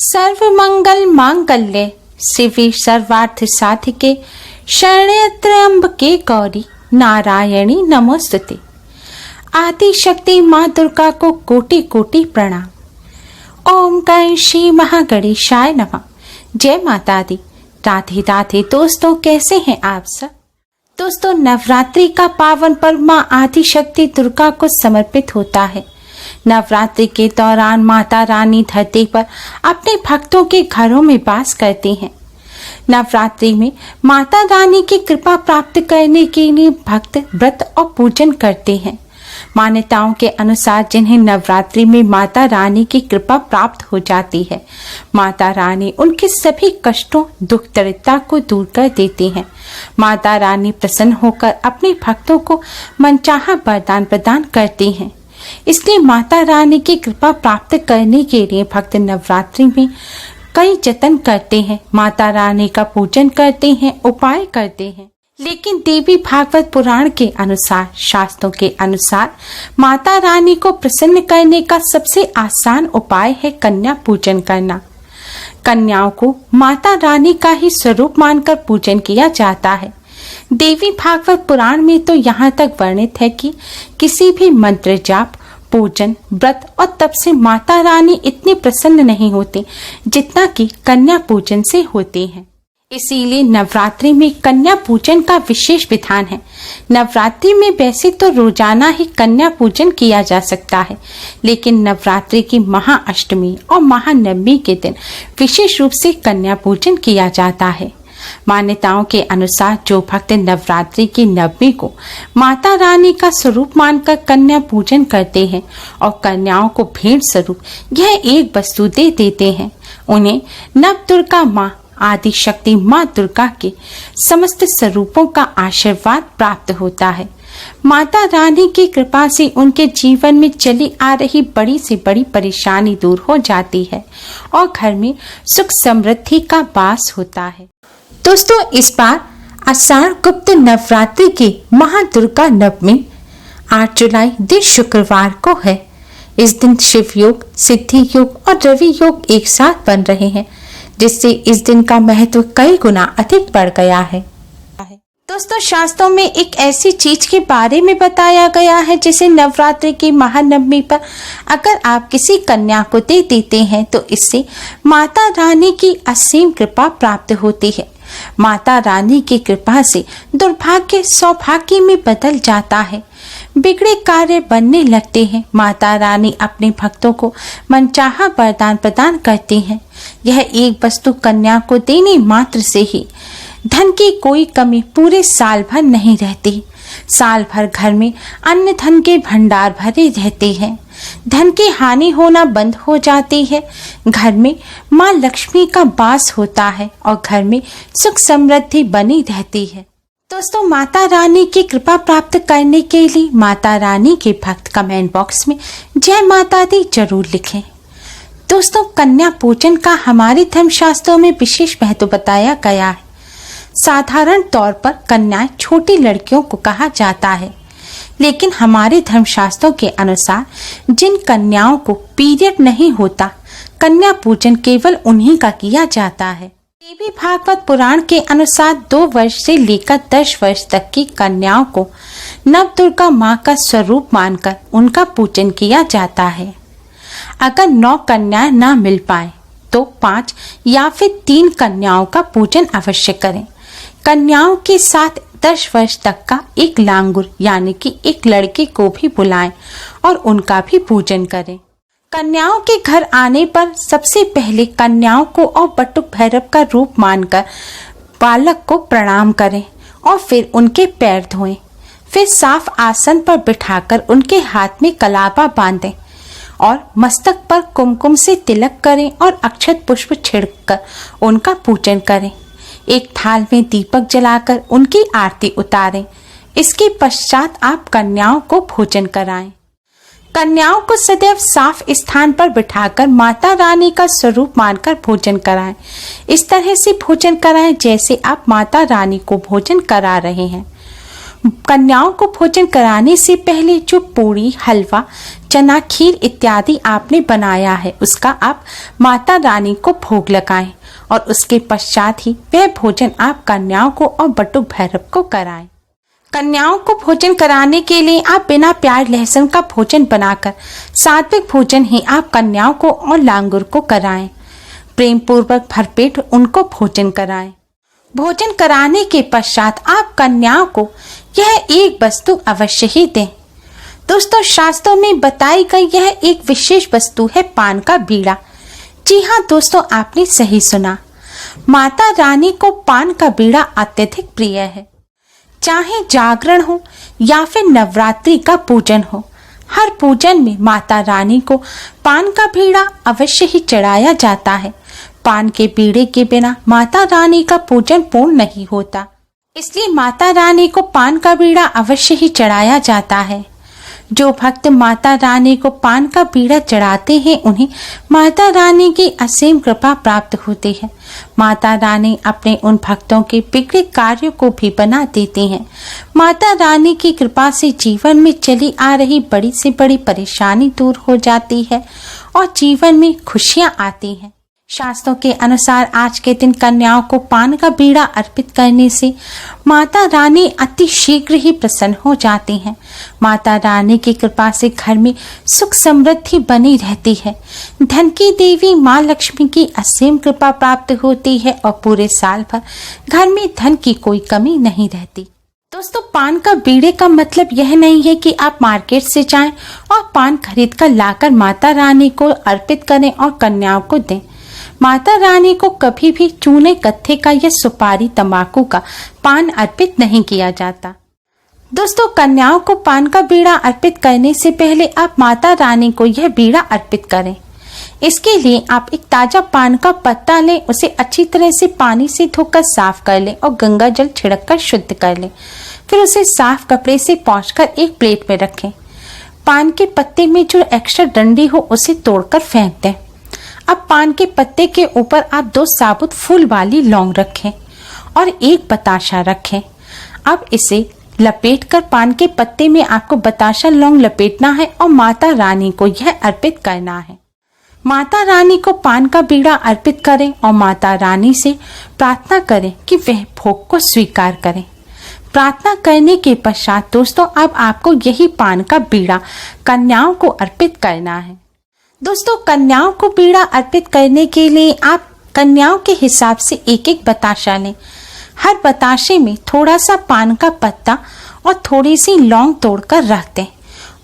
सर्व मंगल मांगल्ये शिवे सर्वार्थ साधिके शरण्ये त्र्यंबके गौरी नारायणी नमोस्तुते। आदि शक्ति माँ दुर्गा को कोटि कोटि प्रणाम। ओम गण श्री महागणेशाय नमः। जय माता दी। राधे राधे दोस्तों, कैसे हैं आप सब। दोस्तों, नवरात्रि का पावन पर्व माँ आदि शक्ति दुर्गा को समर्पित होता है। नवरात्रि के दौरान माता रानी धरती पर अपने भक्तों के घरों में वास करती हैं। नवरात्रि में माता रानी की कृपा प्राप्त करने के लिए भक्त व्रत और पूजन करते हैं। मान्यताओं के अनुसार जिन्हें नवरात्रि में माता रानी की कृपा प्राप्त हो जाती है, माता रानी उनके सभी कष्टों दुख दरिद्रता को दूर कर देती हैं। माता रानी प्रसन्न होकर अपने भक्तों को मनचाहा वरदान प्रदान करती हैं। इसलिए माता रानी की कृपा प्राप्त करने के लिए भक्त नवरात्रि में कई जतन करते हैं, माता रानी का पूजन करते हैं, उपाय करते हैं। लेकिन देवी भागवत पुराण के अनुसार, शास्त्रों के अनुसार माता रानी को प्रसन्न करने का सबसे आसान उपाय है कन्या पूजन करना। कन्याओं को माता रानी का ही स्वरूप मानकर पूजन किया जाता है। देवी भागवत पुराण में तो यहाँ तक वर्णित है कि किसी भी मंत्र जाप, पूजन, व्रत और तप से माता रानी इतनी प्रसन्न नहीं होती जितना कि कन्या पूजन से होती है। इसीलिए नवरात्रि में कन्या पूजन का विशेष विधान है। नवरात्रि में वैसे तो रोजाना ही कन्या पूजन किया जा सकता है, लेकिन नवरात्रि की महाअष्टमी और महानवमी के दिन विशेष रूप से कन्या पूजन किया जाता है। मान्यताओं के अनुसार जो भक्त नवरात्रि की नवमी को माता रानी का स्वरूप मानकर कन्या पूजन करते हैं और कन्याओं को भेंट स्वरूप यह एक वस्तु दे देते हैं, उन्हें नव दुर्गा माँ आदि शक्ति माँ दुर्गा के समस्त स्वरूपों का आशीर्वाद प्राप्त होता है। माता रानी की कृपा से उनके जीवन में चली आ रही बड़ी से बड़ी परेशानी दूर हो जाती है और घर में सुख समृद्धि का वास होता है। दोस्तों, इस बार आषाढ़ गुप्त नवरात्रि की महादुर्गा नवमी 8 जुलाई दिन शुक्रवार को है। इस दिन शिव योग, सिद्धि योग और रवि योग एक साथ बन रहे हैं, जिससे इस दिन का महत्व कई गुना अधिक बढ़ गया है। दोस्तों, शास्त्रों में एक ऐसी चीज के बारे में बताया गया है जिसे नवरात्रि की महानवमी पर अगर आप किसी कन्या को दे देते हैं तो इससे माता रानी की असीम कृपा प्राप्त होती है। माता रानी की कृपा से दुर्भाग्य सौभाग्य में बदल जाता है, बिगड़े कार्य बनने लगते हैं। माता रानी अपने भक्तों को मनचाहा वरदान प्रदान करती हैं। यह एक वस्तु कन्या को देने मात्र से ही धन की कोई कमी पूरे साल भर नहीं रहती। साल भर घर में अन्न धन के भंडार भरे रहते हैं। धन की हानि होना बंद हो जाती है। घर में माँ लक्ष्मी का वास होता है और घर में सुख समृद्धि बनी रहती है। दोस्तों, माता रानी की कृपा प्राप्त करने के लिए माता रानी के भक्त कमेंट बॉक्स में जय माता दी जरूर लिखें। दोस्तों, कन्या पूजन का हमारे धर्मशास्त्रों में विशेष महत्व बताया गया है। साधारण तौर पर कन्याएं छोटी लड़कियों को कहा जाता है, लेकिन हमारे धर्मशास्त्रों के अनुसार जिन कन्याओं को पीरियड नहीं होता, कन्या पूजन केवल उन्हीं का किया जाता है। देवी भागवत पुराण के अनुसार 2 वर्ष से लेकर 10 वर्ष तक की कन्याओं को नव दुर्गा माँ का स्वरूप मानकर उनका पूजन किया जाता है। अगर 9 कन्याएं ना मिल पाए तो 5 या फिर 3 कन्याओं का पूजन अवश्य करें। कन्याओं के साथ 10 वर्ष तक का एक लांगुर यानी कि एक लड़के को भी बुलाएं और उनका भी पूजन करें। कन्याओं के घर आने पर सबसे पहले कन्याओं को और बटुक भैरव का रूप मानकर बालक को प्रणाम करें और फिर उनके पैर धोएं। फिर साफ आसन पर बिठाकर उनके हाथ में कलावा बांधें और मस्तक पर कुमकुम से तिलक करें और अक्षत पुष्प छिड़ककर उनका पूजन करें। एक थाल में दीपक जलाकर उनकी आरती उतारें। इसके पश्चात आप कन्याओं को भोजन कराएं। कन्याओं को सदैव साफ स्थान पर बिठाकर माता रानी का स्वरूप मानकर भोजन कराएं। इस तरह से भोजन कराएं जैसे आप माता रानी को भोजन करा रहे हैं। कन्याओं को भोजन कराने से पहले जो पूरी, हलवा, चना, खीर इत्यादि आपने बनाया है उसका आप माता रानी को भोग लगाएं और उसके पश्चात ही वह भोजन आप कन्याओं को और बटुक भैरव को कराएं। कन्याओं को भोजन कराने के लिए आप बिना प्याज लहसुन का भोजन बनाकर सात्विक भोजन ही आप कन्याओं को और लांगुर को कराएं। प्रेम पूर्वक भरपेट उनको भोजन कराएं। भोजन कराने के पश्चात आप कन्याओं को यह एक वस्तु अवश्य ही दें। दोस्तों, शास्त्रों में बताई गई यह एक विशेष वस्तु है पान का बीड़ा। जी हाँ दोस्तों, आपने सही सुना। माता रानी को पान का बीड़ा अत्यधिक प्रिय है। चाहे जागरण हो या फिर नवरात्रि का पूजन हो, हर पूजन में माता रानी को पान का बीड़ा अवश्य ही चढ़ाया जाता है। पान के बीड़े के बिना माता रानी का पूजन पूर्ण नहीं होता, इसलिए माता रानी को पान का बीड़ा अवश्य ही चढ़ाया जाता है। जो भक्त माता रानी को पान का बीड़ा चढ़ाते हैं उन्हें माता रानी की असीम कृपा प्राप्त होती है। माता रानी अपने उन भक्तों के बिगड़े कार्यों को भी बना देती हैं। माता रानी की कृपा से जीवन में चली आ रही बड़ी से बड़ी परेशानी दूर हो जाती है और जीवन में खुशियां आती हैं। शास्त्रों के अनुसार आज के दिन कन्याओं को पान का बीड़ा अर्पित करने से माता रानी अति शीघ्र ही प्रसन्न हो जाती हैं। माता रानी की कृपा से घर में सुख समृद्धि बनी रहती है। धन की देवी माँ लक्ष्मी की असीम कृपा प्राप्त होती है और पूरे साल भर घर में धन की कोई कमी नहीं रहती। दोस्तों, पान का बीड़े का मतलब यह नहीं है कि आप मार्केट से जाएं और पान खरीद कर लाकर माता रानी को अर्पित करें और कन्याओं को दें। माता रानी को कभी भी चूने, कत्थे का या सुपारी, तंबाकू का पान अर्पित नहीं किया जाता। दोस्तों, कन्याओं को पान का बीड़ा अर्पित करने से पहले आप माता रानी को यह बीड़ा अर्पित करें। इसके लिए आप एक ताजा पान का पत्ता लें, उसे अच्छी तरह से पानी से धोकर साफ कर लें और गंगा जल छिड़क कर शुद्ध कर लें। फिर उसे साफ कपड़े से पोंछकर एक प्लेट में रखें। पान के पत्ते में जो एक्स्ट्रा डंडी हो उसे तोड़कर फेंक दें। अब पान के पत्ते के ऊपर आप 2 साबुत फूल वाली लौंग रखें और एक बताशा रखें। अब इसे लपेटकर पान के पत्ते में आपको बताशा लौंग लपेटना है और माता रानी को यह अर्पित करना है। माता रानी को पान का बीड़ा अर्पित करें और माता रानी से प्रार्थना करें कि वह भोग को स्वीकार करें। प्रार्थना करने के पश्चात दोस्तों, अब आपको यही पान का बीड़ा कन्याओं को अर्पित करना है। दोस्तों, कन्याओं को बीड़ा अर्पित करने के लिए आप कन्याओं के हिसाब से एक एक बताशा लें। हर बताशे में थोड़ा सा पान का पत्ता और थोड़ी सी लौंग तोड़कर रख दें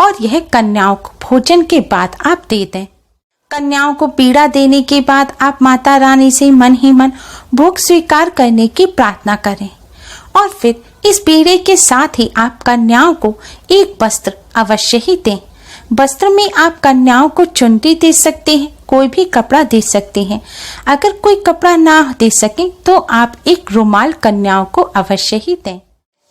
और यह कन्याओं को भोजन के बाद आप दे दें। कन्याओं को बीड़ा देने के बाद आप माता रानी से मन ही मन भोग स्वीकार करने की प्रार्थना करें और फिर इस बीड़े के साथ ही आप कन्याओं को एक वस्त्र अवश्य ही दें। वस्त्र में आप कन्याओं को चुनरी दे सकते हैं, कोई भी कपड़ा दे सकते हैं। अगर कोई कपड़ा ना दे सके तो आप एक रुमाल कन्याओं को अवश्य ही दें।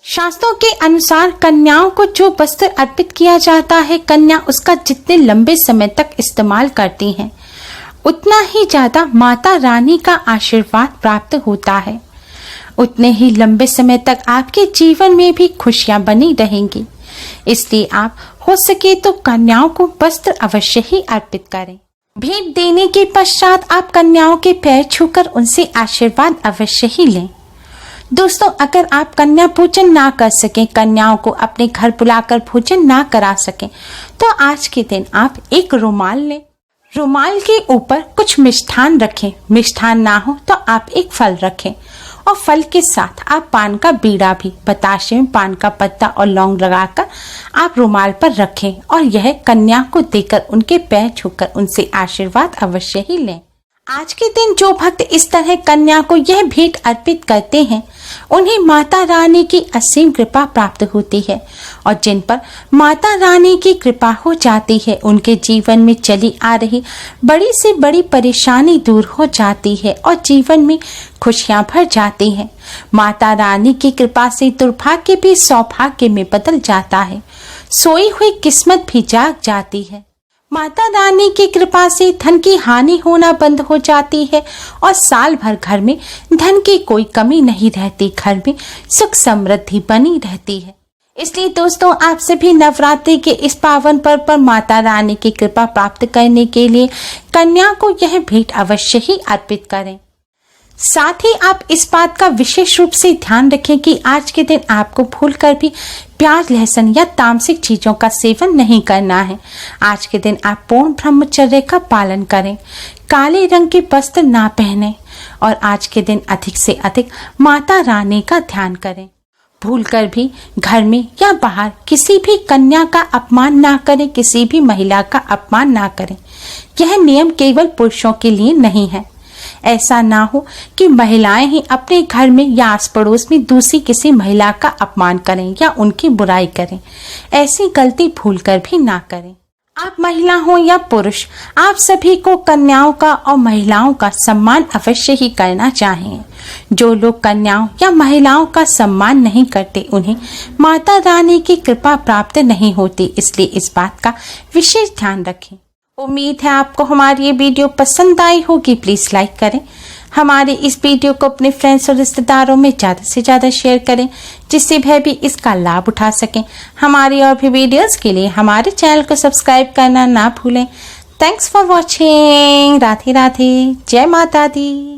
शास्त्रों के अनुसार कन्याओं को जो वस्त्र अर्पित किया जाता है, कन्या उसका जितने लंबे समय तक इस्तेमाल करती हैं, उतना ही ज्यादा माता रानी का आशीर्वाद प्राप्त होता है। उतने ही लंबे समय तक आपके जीवन में भी खुशियां बनी रहेंगी। इसलिए आप हो सके तो कन्याओं को वस्त्र अवश्य ही अर्पित करें। भेंट देने के पश्चात आप कन्याओं के पैर छूकर उनसे आशीर्वाद अवश्य ही लें। दोस्तों, अगर आप कन्या पूजन ना कर सकें, कन्याओं को अपने घर बुलाकर भोजन ना करा सकें, तो आज के दिन आप एक रुमाल लें। रुमाल के ऊपर कुछ मिष्ठान रखें। मिष्ठान ना हो तो आप एक फल रखें और फल के साथ आप पान का बीड़ा भी बताशे में पान का पत्ता और लौंग लगाकर आप रुमाल पर रखें और यह कन्या को देकर उनके पैर छूकर उनसे आशीर्वाद अवश्य ही लें। आज के दिन जो भक्त इस तरह कन्या को यह भेंट अर्पित करते हैं, उन्हें माता रानी की असीम कृपा प्राप्त होती है और जिन पर माता रानी की कृपा हो जाती है, उनके जीवन में चली आ रही बड़ी से बड़ी परेशानी दूर हो जाती है और जीवन में खुशियां भर जाती हैं। माता रानी की कृपा से दुर्भाग्य भी सौभाग्य में बदल जाता है, सोई हुई किस्मत भी जाग जाती है। माता रानी की कृपा से धन की हानि होना बंद हो जाती है और साल भर घर में धन की कोई कमी नहीं रहती, घर में सुख समृद्धि बनी रहती है। इसलिए दोस्तों, आप सभी नवरात्रि के इस पावन पर्व पर माता रानी की कृपा प्राप्त करने के लिए कन्या को यह भेंट अवश्य ही अर्पित करें। साथ ही आप इस बात का विशेष रूप से ध्यान रखें कि आज के दिन आपको भूलकर भी प्याज, लहसुन या तामसिक चीजों का सेवन नहीं करना है। आज के दिन आप पूर्ण ब्रह्मचर्य का पालन करें, काले रंग के वस्त्र ना पहने और आज के दिन अधिक से अधिक माता रानी का ध्यान करें। भूलकर भी घर में या बाहर किसी भी कन्या का अपमान ना करें, किसी भी महिला का अपमान ना करें। यह नियम केवल पुरुषों के लिए नहीं है। ऐसा ना हो कि महिलाएं ही अपने घर में या आस पड़ोस में दूसरी किसी महिला का अपमान करें या उनकी बुराई करें। ऐसी गलती भूलकर भी ना करें। आप महिला हो या पुरुष, आप सभी को कन्याओं का और महिलाओं का सम्मान अवश्य ही करना चाहिए। जो लोग कन्याओं या महिलाओं का सम्मान नहीं करते, उन्हें माता रानी की कृपा प्राप्त नहीं होती। इसलिए इस बात का विशेष ध्यान रखें। उम्मीद है आपको हमारी ये वीडियो पसंद आई होगी। प्लीज लाइक करें। हमारे इस वीडियो को अपने फ्रेंड्स और रिश्तेदारों में ज़्यादा से ज़्यादा शेयर करें, जिससे वह भी इसका लाभ उठा सकें। हमारी और भी वीडियोस के लिए हमारे चैनल को सब्सक्राइब करना ना भूलें। Thanks for watching. Radhe Radhe. जय माता दी।